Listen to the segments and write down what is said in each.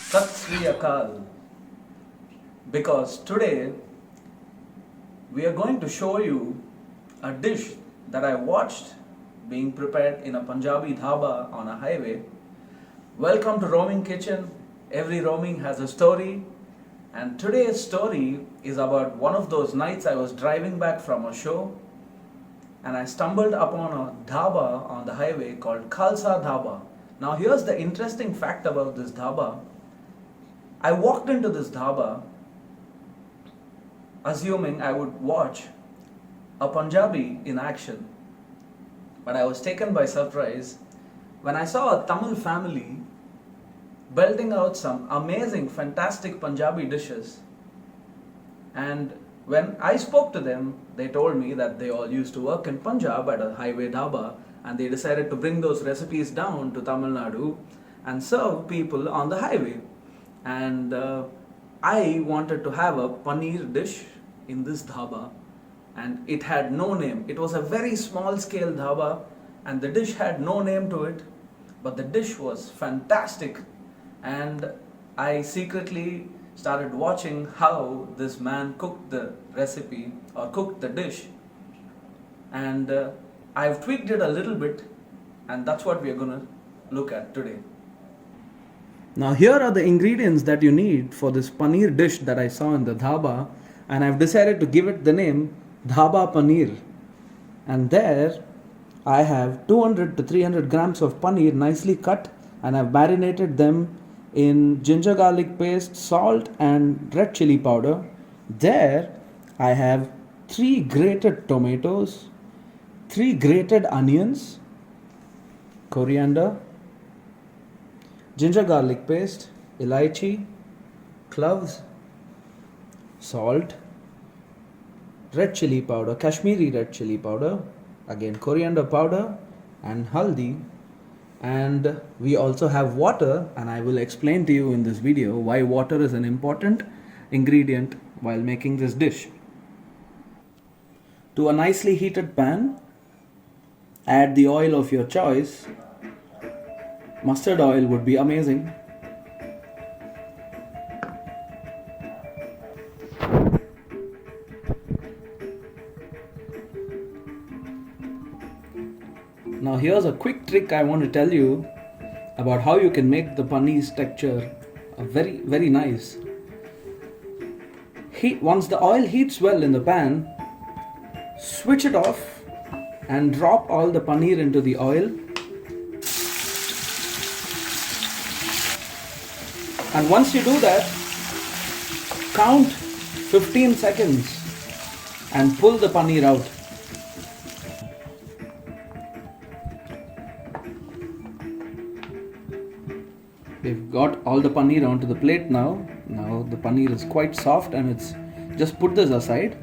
Sat Sri Akal, because today we are going to show you a dish that I watched being prepared in a Punjabi dhaba on a highway. Welcome to Roaming Kitchen. Every roaming has a story, and today's story is about one of those nights I was driving back from a show and I stumbled upon a dhaba on the highway called Khalsa Dhaba. Now here's the interesting fact about this dhaba. I walked into this dhaba assuming I would watch a Punjabi in action, but I was taken by surprise when I saw a Tamil family belting out some amazing, fantastic Punjabi dishes. And when I spoke to them, they told me that they all used to work in Punjab at a highway dhaba, and they decided to bring those recipes down to Tamil Nadu and serve people on the highway. And I wanted to have a paneer dish in this dhaba, and it had no name. It was a very small scale dhaba, and the dish had no name to it, but the dish was fantastic. And I secretly started watching how this man cooked the recipe or cooked the dish, and I've tweaked it a little bit, and that's what we are going to look at today. Now here are the ingredients that you need for this paneer dish that I saw in the dhaba, and I've decided to give it the name Dhaba Paneer. And there I have 200 to 300 grams of paneer nicely cut, and I've marinated them in ginger garlic paste, salt and red chili powder. There I have 3 grated tomatoes, 3 grated onions, coriander, ginger garlic paste, elaichi, cloves, salt, red chili powder, Kashmiri red chili powder, again coriander powder and haldi. And we also have water, and I will explain to you in this video why water is an important ingredient while making this dish. To a nicely heated pan, add the oil of your choice. Mustard oil would be amazing. Now here's a quick trick I want to tell you about how you can make the paneer's texture very, very nice. Once the oil heats well in the pan, switch it off and drop all the paneer into the oil. And once you do that, count 15 seconds and pull the paneer out. We've got all the paneer onto the plate now. Now the paneer is quite soft, and it's just put this aside.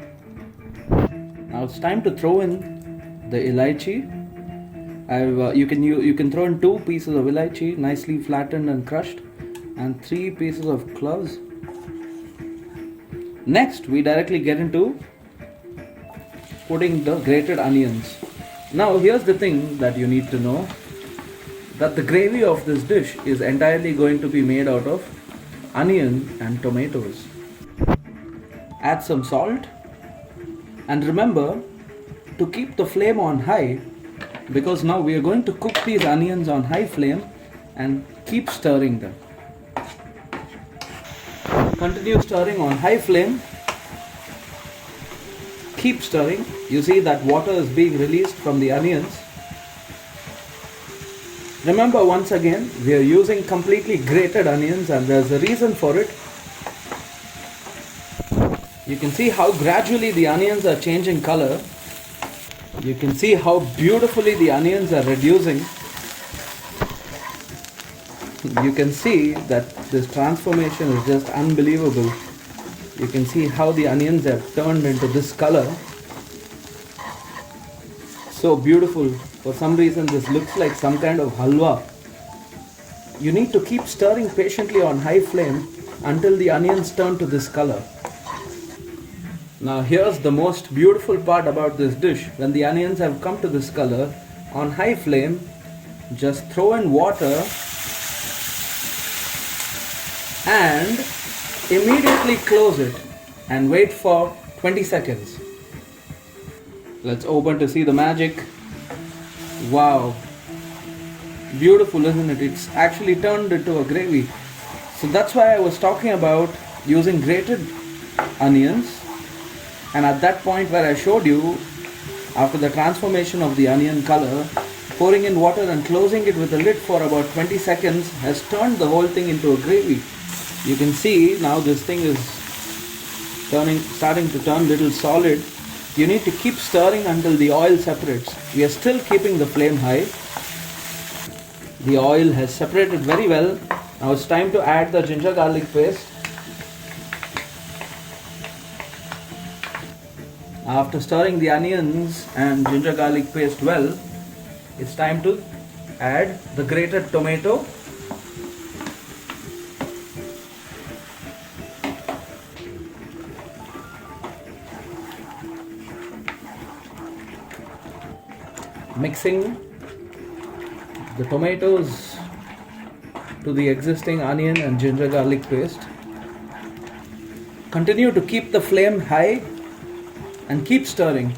Now it's time to throw in the elaichi. You can throw in 2 pieces of elaichi, nicely flattened and crushed, and 3 pieces of cloves. Next, we directly get into putting the grated onions. Now here's the thing that you need to know, that the gravy of this dish is entirely going to be made out of onion and tomatoes. Add some salt, and remember to keep the flame on high, because now we are going to cook these onions on high flame, and keep stirring them. Continue stirring on high flame. Keep stirring. You see that water is being released from the onions. Remember, once again, we are using completely grated onions, and there's a reason for it. You can see how gradually the onions are changing color. You can see how beautifully the onions are reducing. You can see that this transformation is just unbelievable. You can see how the onions have turned into this color. So beautiful. For some reason this looks like some kind of halwa. You need to keep stirring patiently on high flame until the onions turn to this color. Now here's the most beautiful part about this dish. When the onions have come to this color, on high flame, just throw in water and immediately close it and wait for 20 seconds. Let's open to see the magic. Wow, beautiful, isn't it? It's actually turned into a gravy. So that's why I was talking about using grated onions, and at that point where I showed you, after the transformation of the onion color, pouring in water and closing it with a lid for about 20 seconds has turned the whole thing into a gravy. You can see now this thing is starting to turn little solid. You need to keep stirring until the oil separates. We are still keeping the flame high. The oil has separated very well. Now it's time to add the ginger garlic paste. After stirring the onions and ginger garlic paste well, it's time to add the grated tomato. Mixing the tomatoes to the existing onion and ginger garlic paste. Continue to keep the flame high and keep stirring.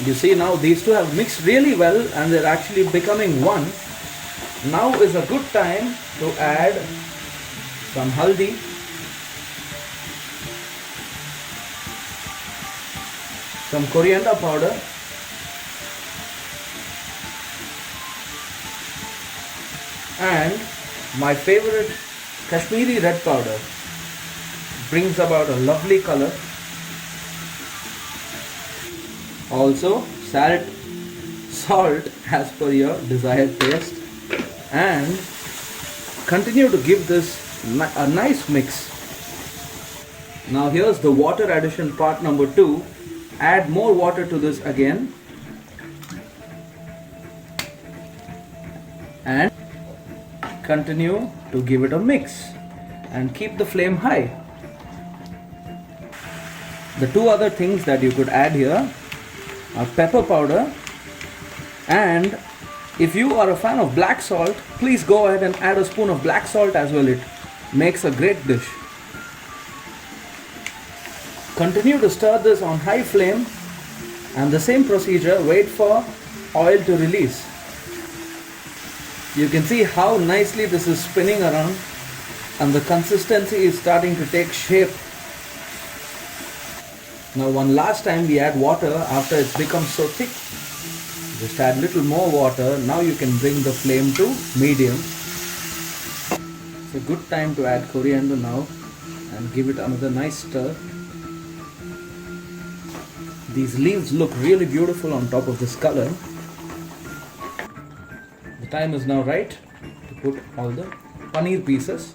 You see now these two have mixed really well and they're actually becoming one. Now is a good time to add some haldi, some coriander powder, and my favorite Kashmiri red powder. Brings about a lovely color. Also salt as per your desired taste, and continue to give this a nice mix. Now here's the water addition part number 2. Add more water to this again and continue to give it a mix and keep the flame high. The two other things that you could add here are pepper powder, and if you are a fan of black salt, please go ahead and add a spoon of black salt as well. It makes a great dish. Continue to stir this on high flame, and the same procedure, wait for oil to release. You can see how nicely this is spinning around and the consistency is starting to take shape. Now one last time we add water after it's become so thick. Just add little more water. Now you can bring the flame to medium. It's a good time to add coriander now and give it another nice stir. These leaves look really beautiful on top of this color. The time is now right to put all the paneer pieces.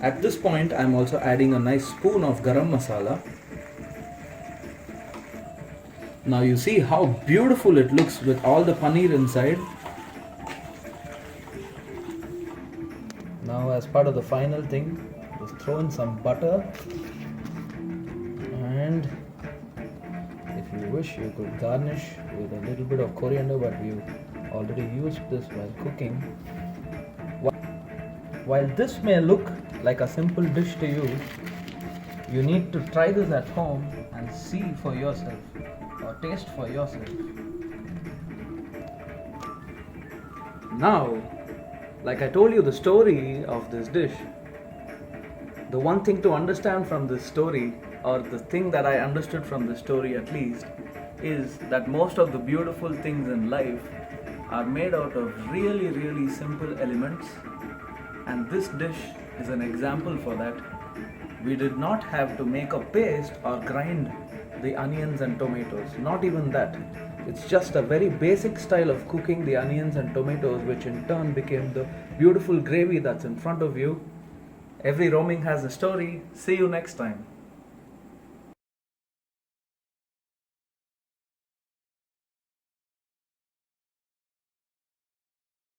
At this point, I am also adding a nice spoon of garam masala. Now you see how beautiful it looks with all the paneer inside. Now as part of the final thing, just throw in some butter, and if you wish you could garnish with a little bit of coriander, but we already used this while cooking. While this may look like a simple dish to you, you need to try this at home and see for yourself or taste for yourself. Now, like I told you the story of this dish, the one thing to understand from this story, or the thing that I understood from the story at least, is that most of the beautiful things in life are made out of really, really simple elements. And this dish is an example for that. We did not have to make a paste or grind the onions and tomatoes, not even that. It's just a very basic style of cooking the onions and tomatoes, which in turn became the beautiful gravy that's in front of you. Every roaming has a story. See you next time.